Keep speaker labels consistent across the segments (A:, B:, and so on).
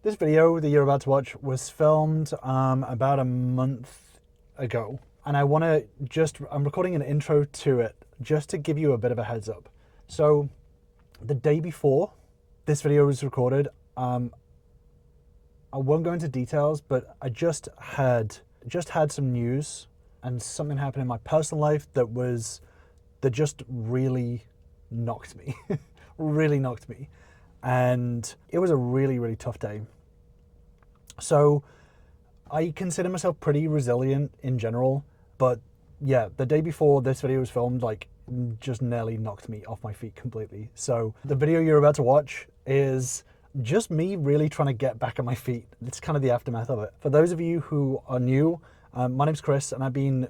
A: This video that you're about to watch was filmed about a month ago, and I'm recording an intro to it just to give you a bit of a heads up. So the day before this video was recorded, I won't go into details, but I just had some news and something happened in my personal life that just really knocked me, really knocked me. And it was a really, really tough day. So I consider myself pretty resilient in general, but yeah, the day before this video was filmed, just nearly knocked me off my feet completely. So the video you're about to watch is just me really trying to get back on my feet. It's kind of the aftermath of it. For those of you who are new, my name's Chris, and I've been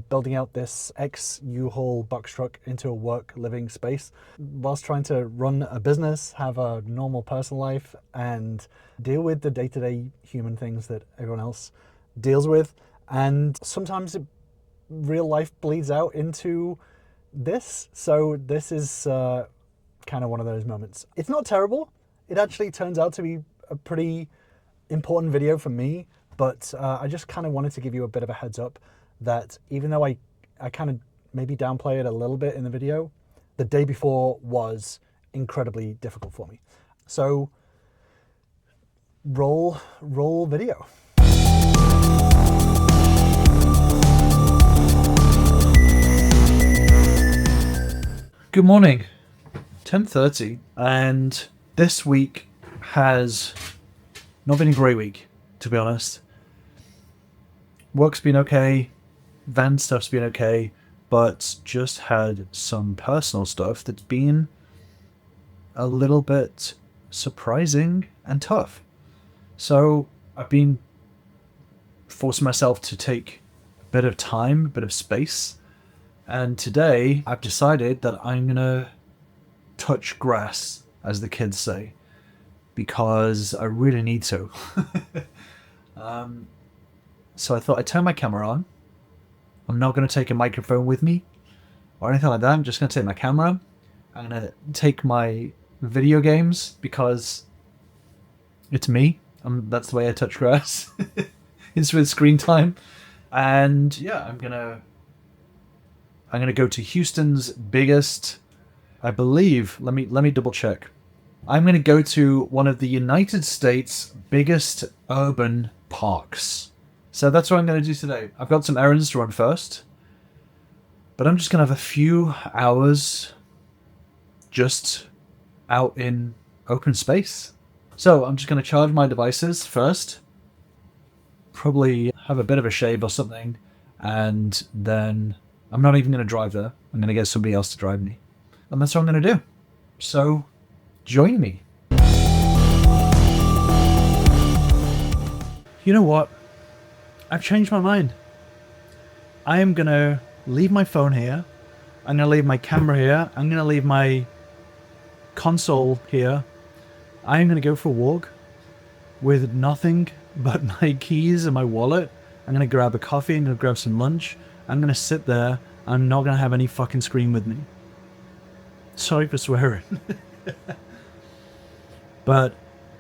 A: building out this ex-U-Haul box truck into a work living space whilst trying to run a business, have a normal personal life, and deal with the day-to-day human things that everyone else deals with. And sometimes real life bleeds out into this. So this is kind of one of those moments. It's not terrible. It actually turns out to be a pretty important video for me. But I just kind of wanted to give you a bit of a heads up that even though I kind of maybe downplay it a little bit in the video, the day before was incredibly difficult for me. So roll video. Good morning, 10:30, and this week has not been a great week, to be honest. Work's been okay, van stuff's been okay, but just had some personal stuff that's been a little bit surprising and tough. So I've been forcing myself to take a bit of time, a bit of space, and today I've decided that I'm gonna touch grass, as the kids say, because I really need to. So I thought I'd turn my camera on. I'm not going to take a microphone with me or anything like that. I'm just going to take my camera. I'm going to take my video games because it's me. That's the way I touch grass. It's with screen time. And yeah, I'm going to go to Houston's biggest, I believe, let me double check. I'm going to go to one of the United States' biggest urban parks. So that's what I'm going to do today. I've got some errands to run first, but I'm just going to have a few hours just out in open space. So I'm just going to charge my devices first, probably have a bit of a shave or something, and then I'm not even going to drive there. I'm going to get somebody else to drive me. And that's what I'm going to do. So join me. You know what? I've changed my mind. I am going to leave my phone here. I'm going to leave my camera here. I'm going to leave my console here. I'm going to go for a walk with nothing but my keys and my wallet. I'm going to grab a coffee. I'm going to grab some lunch. I'm going to sit there. I'm not going to have any fucking screen with me. Sorry for swearing. But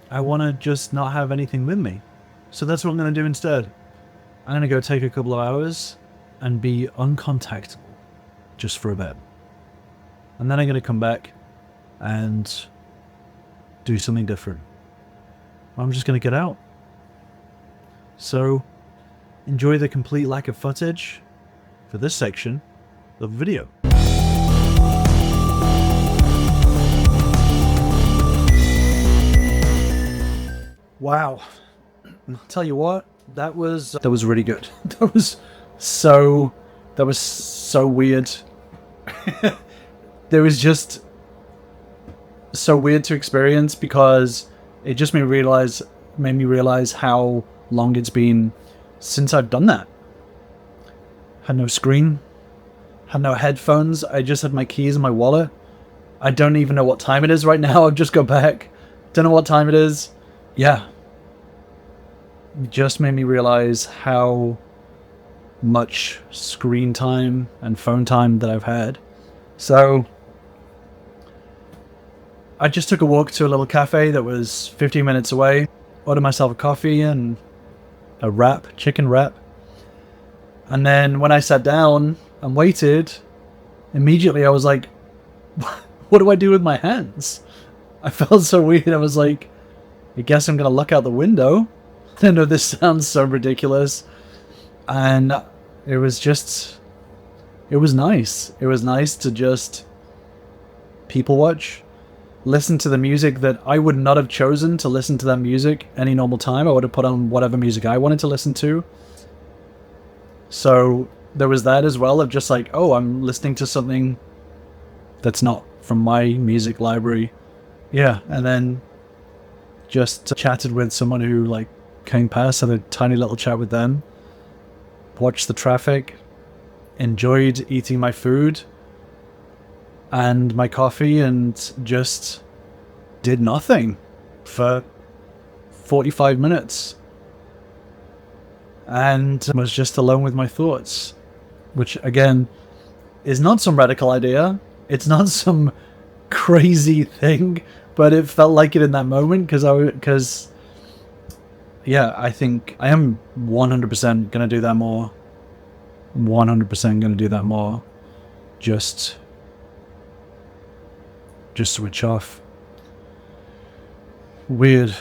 A: I want to just not have anything with me. So that's what I'm going to do instead. I'm going to go take a couple of hours and be uncontactable just for a bit. And then I'm going to come back and do something different. I'm just going to get out. So enjoy the complete lack of footage for this section of the video. Wow. I'll tell you what, that was really good. That was so weird. There was just so weird to experience because it just made me realize how long it's been since I've done that. Had no screen, had no headphones. I just had my keys and my wallet. I don't even know what time it is right now. I've just got back. Don't know what time it is. Yeah. It just made me realize how much screen time and phone time that I've had. So I just took a walk to a little cafe that was 15 minutes away. ordered myself a coffee and a wrap, chicken wrap. And then when I sat down and waited, immediately I was like, what do I do with my hands? I felt so weird. I was like, I guess I'm going to look out the window. I know this sounds so ridiculous. And it was nice. It was nice to just people watch, listen to the music that I would not have chosen to listen to that music any normal time. I would have put on whatever music I wanted to listen to. So there was that as well of just like, oh, I'm listening to something that's not from my music library. Yeah, and then just chatted with someone who like came past, had a tiny little chat with them, watched the traffic, enjoyed eating my food and my coffee, and just did nothing for 45 minutes and was just alone with my thoughts, which again is not some radical idea. It's not some crazy thing, but it felt like it in that moment because yeah, I think I am 100% gonna do that more. 100% gonna do that more. Just switch off. Weird.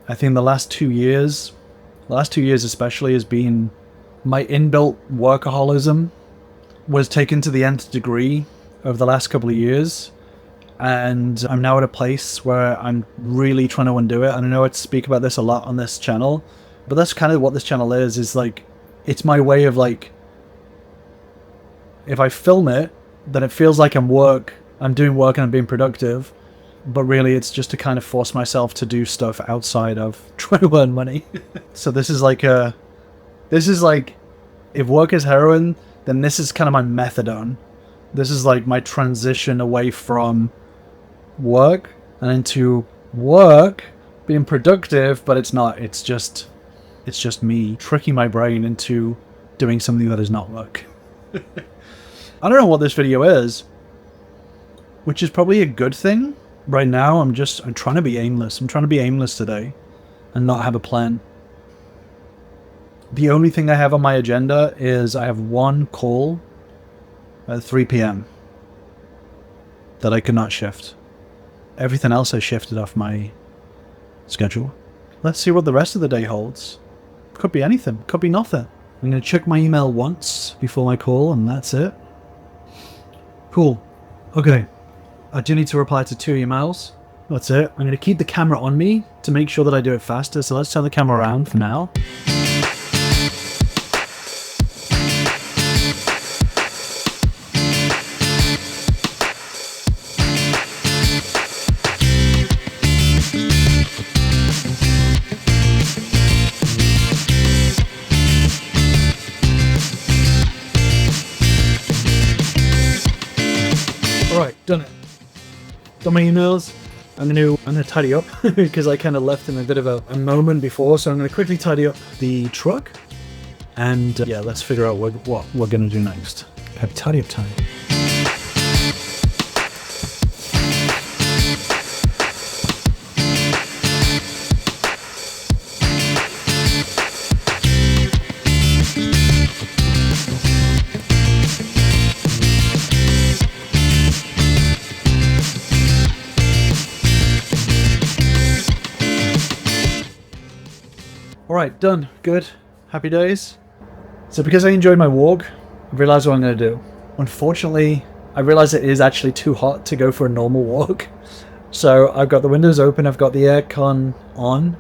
A: I think the last 2 years especially, has been my inbuilt workaholism was taken to the nth degree over the last couple of years. And I'm now at a place where I'm really trying to undo it. And I know I speak about this a lot on this channel, but that's kind of what this channel is like, it's my way of like, if I film it, then it feels like I'm doing work and I'm being productive, but really it's just to kind of force myself to do stuff outside of trying to earn money. So this is like, if work is heroin, then this is kind of my methadone. This is like my transition away from work and into work being productive, but it's not. It's just me tricking my brain into doing something that is not work. I don't know what this video is, which is probably a good thing. Right now, I'm trying to be aimless. I'm trying to be aimless today and not have a plan. The only thing I have on my agenda is I have one call at 3 p.m. that I could not shift. Everything else I shifted off my schedule. Let's see what the rest of the day holds. Could be anything. Could be nothing. I'm going to check my email once before my call, and that's it. Cool. Okay. I do need to reply to 2 emails. That's it. I'm going to keep the camera on me to make sure that I do it faster. So let's turn the camera around for now. Alright, done it. Done my emails. I'm gonna tidy up because I kind of left in a bit of a moment before, so I'm gonna quickly tidy up the truck, and yeah, let's figure out what we're gonna do next. Have tidy up time. Alright, done. Good. Happy days. So because I enjoyed my walk, I realized what I'm going to do. Unfortunately, I realized it is actually too hot to go for a normal walk. So I've got the windows open, I've got the aircon on,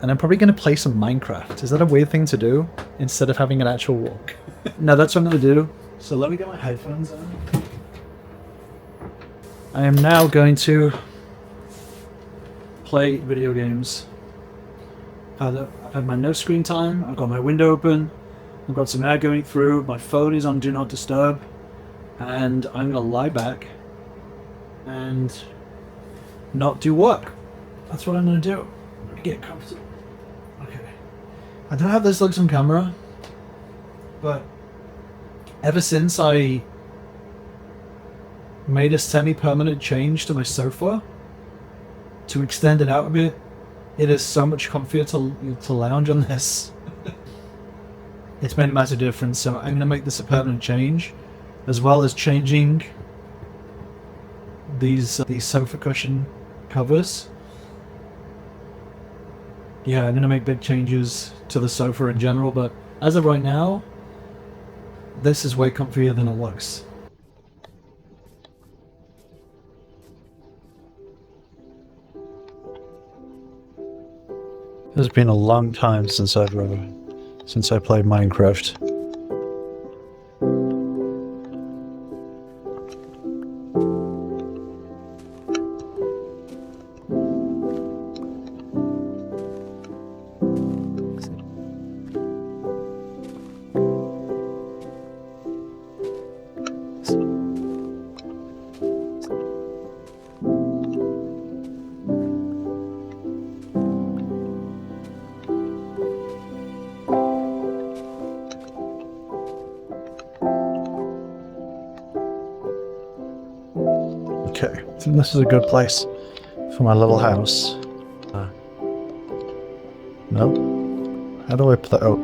A: and I'm probably going to play some Minecraft. Is that a weird thing to do instead of having an actual walk? No, that's what I'm going to do. So let me get my headphones on. I am now going to play video games. I've had my no screen time, I've got my window open, I've got some air going through, my phone is on Do Not Disturb, and I'm going to lie back and not do work. That's what I'm going to do. I'm going to get comfortable. Okay. I don't have this looks on camera, but ever since I made a semi-permanent change to my sofa to extend it out a bit, It is so much comfier to lounge on this. It's made a massive difference, so I'm going to make this a permanent change, as well as changing these sofa cushion covers. Yeah, I'm going to make big changes to the sofa in general, but as of right now, this is way comfier than it looks. It's been a long time since I played Minecraft. Okay, I think this is a good place for my little house. No? How do I put that out?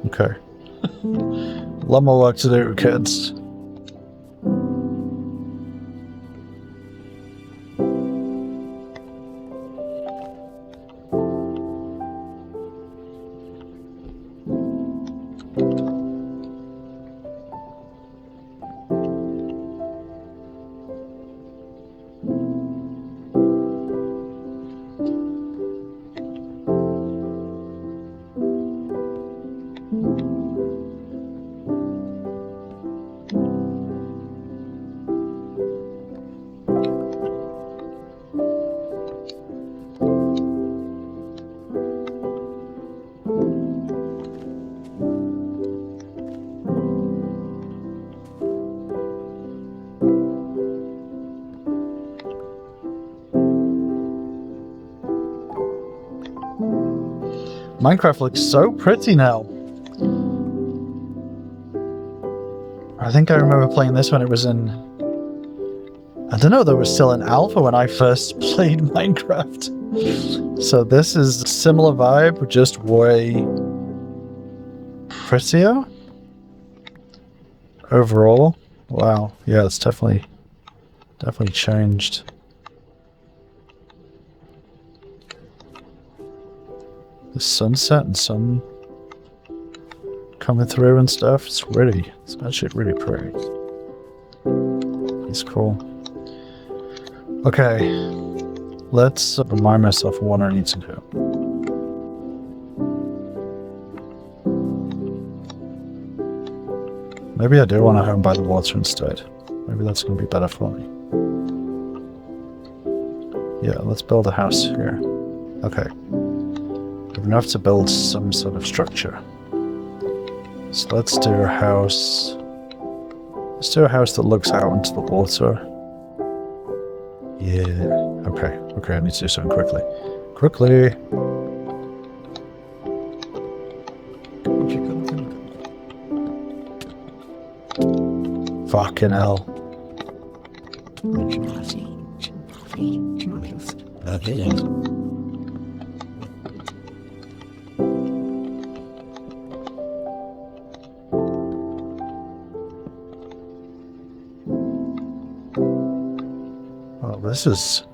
A: Okay. A lot more work to do, kids. Minecraft looks so pretty now. I think I remember playing this when it was in... I don't know, there was still an alpha when I first played Minecraft. So this is a similar vibe, just way prettier. Overall. Wow, yeah, it's definitely changed. The sunset and sun coming through and stuff. It's actually really pretty. It's cool. Okay, let's remind myself of what I need to do. Maybe I do want a home by the water instead. Maybe that's going to be better for me. Yeah, let's build a house here. Okay. We're going to have to build some sort of structure. So let's do a house. Let's do a house that looks out into the water. Yeah. Okay. Okay, I need to do something quickly. Quickly! Fucking hell. Oh, this is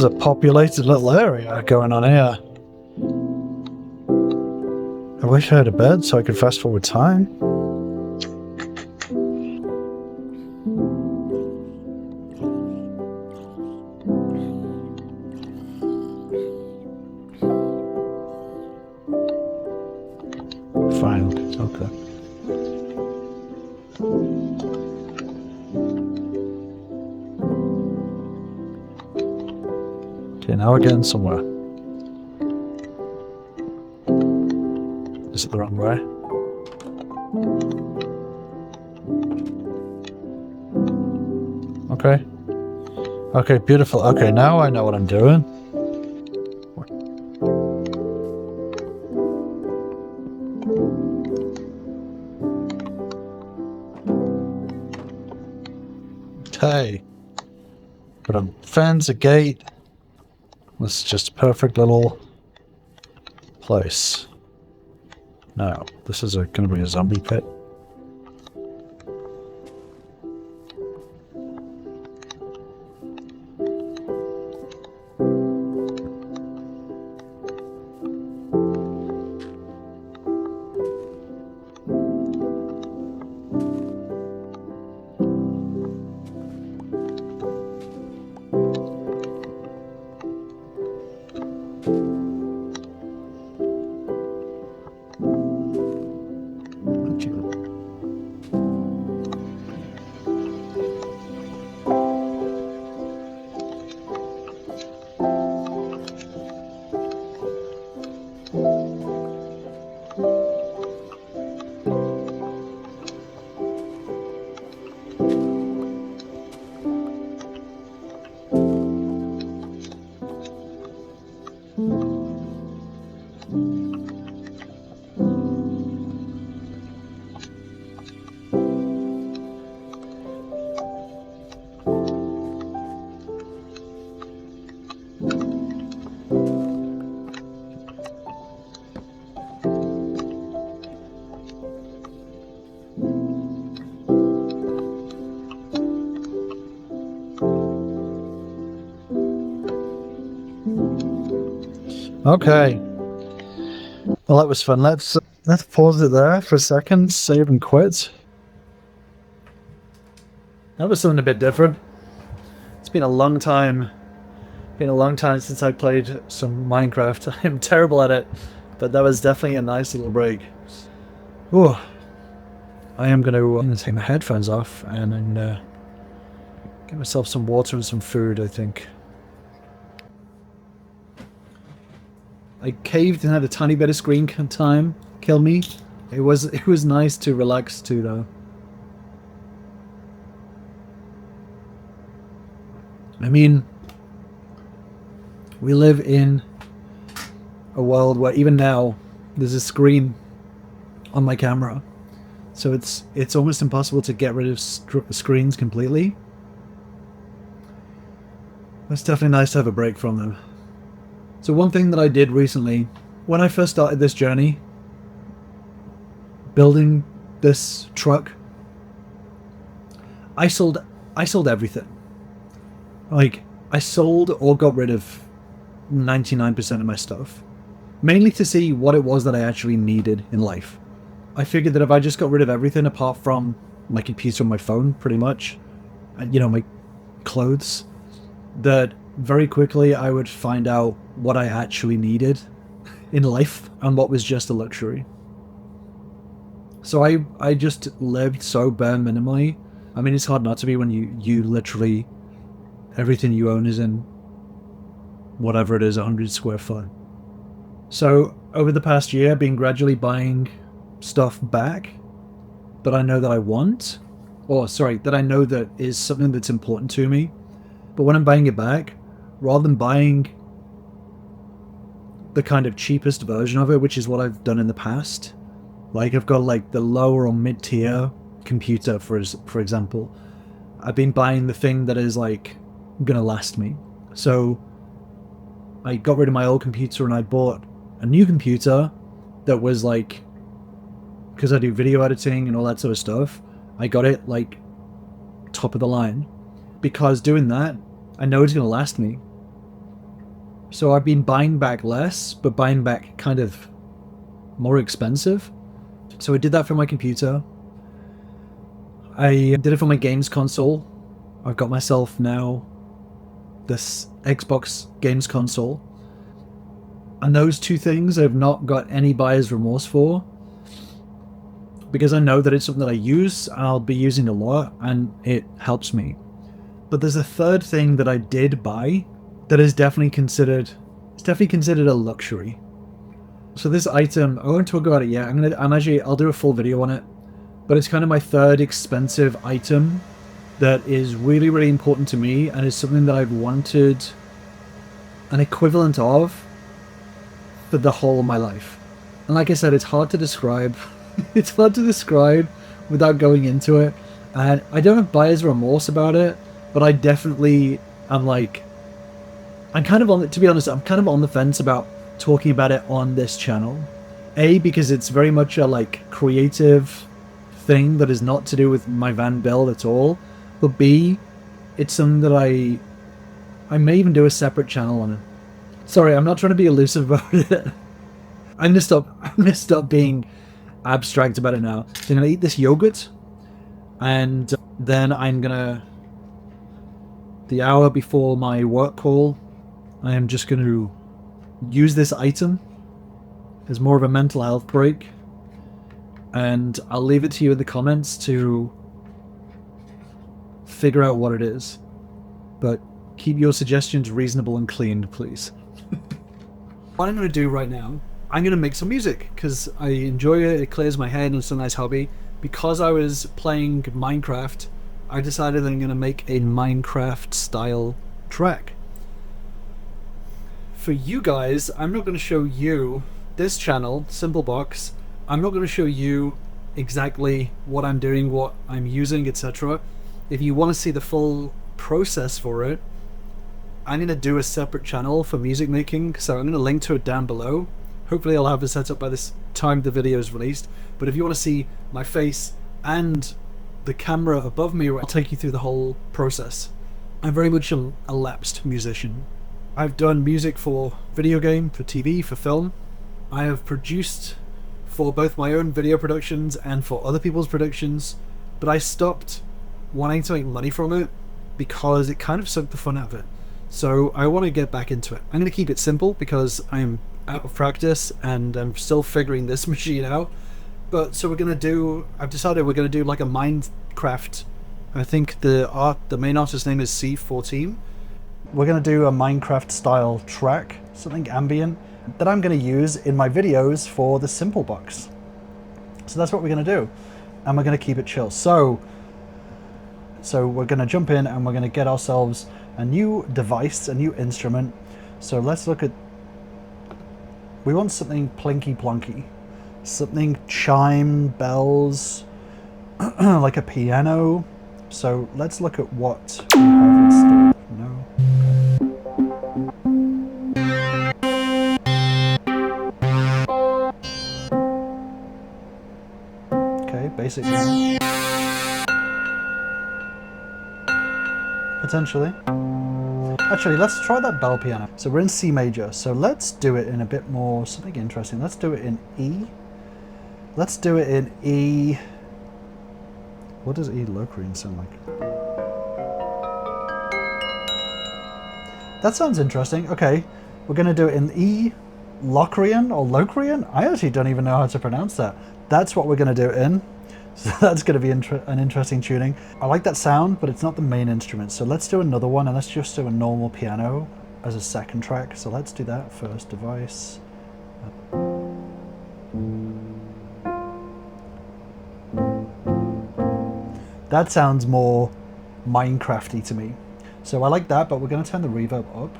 A: a populated little area going on here. I wish I had a bed so I could fast forward time. Fine, okay. Okay, now we're getting somewhere. Is it the wrong way? Okay. Okay, beautiful. Okay, now I know what I'm doing. Okay. Put a fence, a gate. This is just a perfect little place. No, this is going to be a zombie pit. Okay. Well, that was fun. Let's pause it there for a second, save and quit. That was something a bit different. It's been a long time. Been a long time since I played some Minecraft. I'm terrible at it, but that was definitely a nice little break. Oh, I am going to take my headphones off and then get myself some water and some food, I think. I caved and had a tiny bit of screen time kill me. It was nice to relax to though. I mean, we live in a world where even now there's a screen on my camera, so it's almost impossible to get rid of screens completely. It's definitely nice to have a break from them. So one thing that I did recently, when I first started this journey, building this truck, I sold everything. Like, I sold or got rid of 99% of my stuff. Mainly to see what it was that I actually needed in life. I figured that if I just got rid of everything apart from my computer and my phone, pretty much, and, you know, my clothes, that very quickly I would find out what I actually needed in life and what was just a luxury. So I just lived so bare minimally. I mean, it's hard not to be when you literally, everything you own is in whatever it is, 100 square foot. So over the past year, I've been gradually buying stuff back that I know that I want, or sorry, that I know that is something that's important to me. But when I'm buying it back, rather than buying the kind of cheapest version of it, which is what I've done in the past, like I've got like the lower or mid-tier computer, for example, I've been buying the thing that is like gonna last me. So I got rid of my old computer and I bought a new computer that was like, because I do video editing and all that sort of stuff, I got it like top of the line, because doing that, I know it's gonna last me. So I've been buying back less, but buying back kind of more expensive. So I did that for my computer. I did it for my games console. I've got myself now this Xbox games console. And those two things I've not got any buyer's remorse for, because I know that it's something that I use, I'll be using a lot, and it helps me. But there's a third thing that I did buy that is definitely considered a luxury. So this item, I won't talk about it yet. I'll do a full video on it. But it's kind of my third expensive item that is really, really important to me, and is something that I've wanted an equivalent of for the whole of my life. And like I said, it's hard to describe. It's hard to describe without going into it. And I don't have buyer's remorse about it, but I definitely
B: I'm like, I'm kind of on, to be honest, I'm kind of on the fence about talking about it on this channel. A, because it's very much a like creative thing that is not to do with my van build at all. But B, it's something that I may even do a separate channel on it. Sorry, I'm not trying to be elusive about it. I'm gonna stop being abstract about it now. So I'm gonna eat this yogurt, and then I'm gonna, the hour before my work call, I am just gonna use this item as more of a mental health break, and I'll leave it to you in the comments to figure out what it is. But keep your suggestions reasonable and clean, please. What I'm going to do right now, I'm going to make some music because I enjoy it. It clears my head and it's a nice hobby. Because I was playing Minecraft, I decided I'm going to make a Minecraft style track. For you guys, I'm not going to show you this channel, Simple Box. I'm not going to show you exactly what I'm doing, what I'm using, etc. If you want to see the full process for it, I'm going to do a separate channel for music making, so I'm going to link to it down below. Hopefully I'll have it set up by this time the video is released. But if you want to see my face and the camera above me, I'll take you through the whole process. I'm very much a lapsed musician. I've done music for video game, for TV, for film. I have produced for both my own video productions and for other people's productions, but I stopped wanting to make money from it because it kind of sucked the fun out of it. So I want to get back into it. I'm going to keep it simple because I'm out of practice and I'm still figuring this machine out. But so I've decided we're going to do like a Minecraft. I think the main artist's name is C14. We're going to do a Minecraft style track, something ambient, that I'm going to use in my videos for the Simple Box. So that's what we're going to do. And we're going to keep it chill. So we're going to jump in and we're going to get ourselves a new device, a new instrument. So let's look at, we want something plinky plonky, something chime, bells, like a piano. So let's look at what we have installed. No. Okay, basic. Potentially. Actually, let's try that bell piano. So we're in C major, so let's do it in a bit more, something interesting. Let's do it in E. Let's do it in E. What does E Locrian sound like? That sounds interesting. Okay, we're going to do it in E Locrian or Locrian? I actually don't even know how to pronounce that. That's what we're going to do it in. So that's going to be an interesting tuning. I like that sound, but it's not the main instrument. So let's do another one, and let's just do a normal piano as a second track. So let's do that first device. That sounds more Minecrafty to me. So I like that, but we're going to turn the reverb up.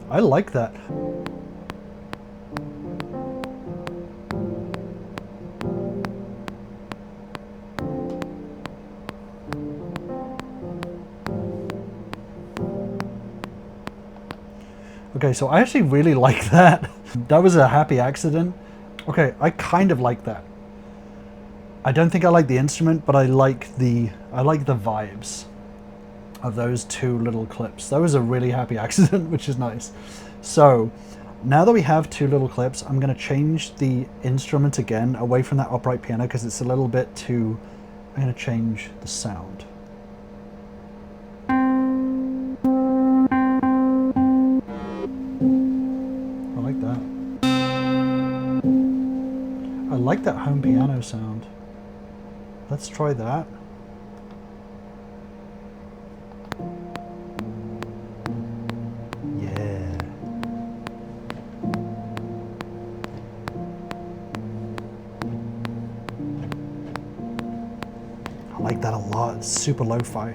B: I like that. Okay, so I actually really like that. That was a happy accident. Okay, I kind of like that. I don't think I like the instrument, but I like the vibes of those two little clips. That was a really happy accident, which is nice. So now that we have two little clips, I'm going to change the instrument again away from that upright piano because it's a little bit too, I'm going to change the sound. I like that. I like that home piano sound. Let's try that. I like that a lot. It's super lo-fi.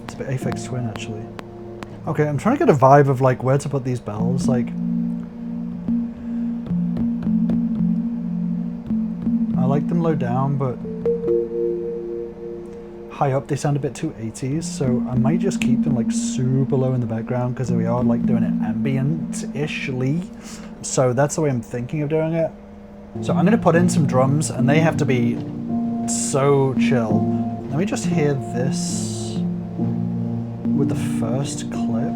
B: It's a bit Aphex Twin actually.
A: Okay, I'm trying to get a vibe of like where to put these bells. Like, I like them low down, but high up they sound a bit too 80s. So I might just keep them like super low in the background because we are like doing it ambient-ishly. So that's the way I'm thinking of doing it. So I'm gonna put in some drums, and they have to be so chill. Let me just hear this with the first clip.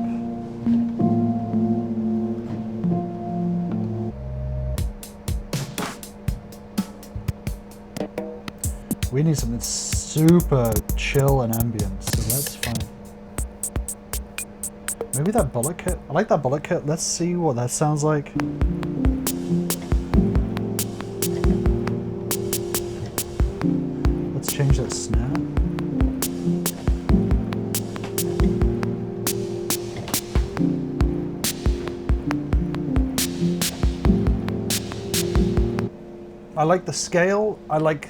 A: We need something super chill and ambient, so that's fine. Maybe that bullet kit. I like that bullet kit. Let's see what that sounds like. Let's change that snare. I like the scale. I like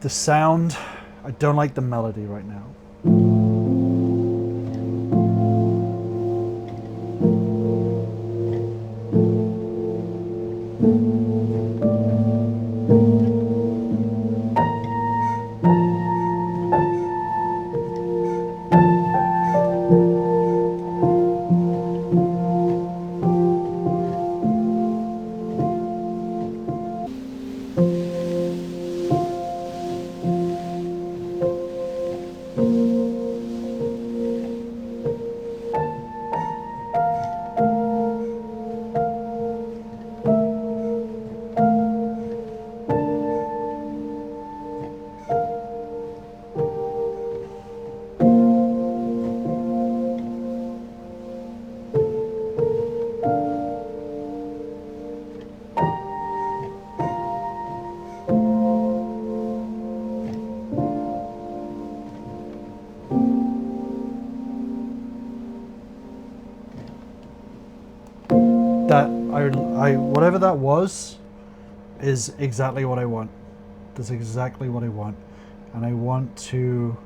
A: the sound. I don't like the melody right now. That I whatever that was is exactly what I want. That's exactly what I want. And I want to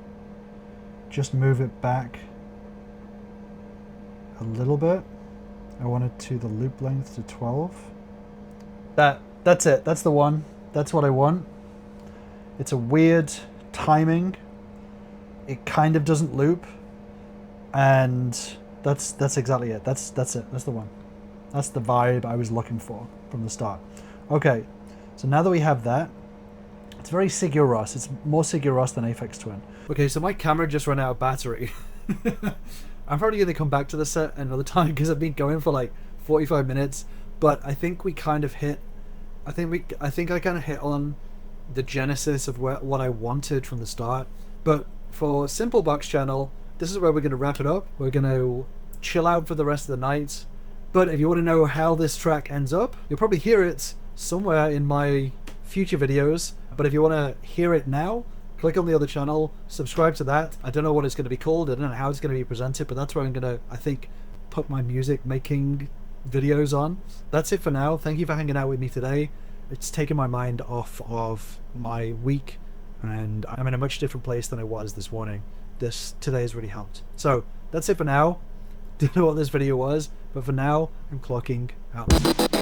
A: just move it back a little bit. I want it to the loop length to 12. That's it. That's the one. That's what I want. It's a weird timing. It kind of doesn't loop. And that's exactly it. That's it. That's the one. That's the vibe I was looking for from the start. Okay, so now that we have that, it's very Sigur Rós. It's more Sigur Rós than Aphex Twin.
B: Okay, so my camera just ran out of battery. I'm probably going to come back to this set another time because I've been going for like 45 minutes. But I think we kind of hit. I think I kind of hit on the genesis of what I wanted from the start. But for Simple Box channel, this is where we're going to wrap it up. We're going to chill out for the rest of the night. But if you want to know how this track ends up, you'll probably hear it somewhere in my future videos. But if you want to hear it now, click on the other channel, subscribe to that. I don't know what it's going to be called. I don't know how it's going to be presented, but that's where I'm going to, I think, put my music making videos on. That's it for now. Thank you for hanging out with me today. It's taken my mind off of my week, and I'm in a much different place than I was this morning. Today has really helped. So that's it for now. Didn't know what this video was, but for now, I'm clocking out.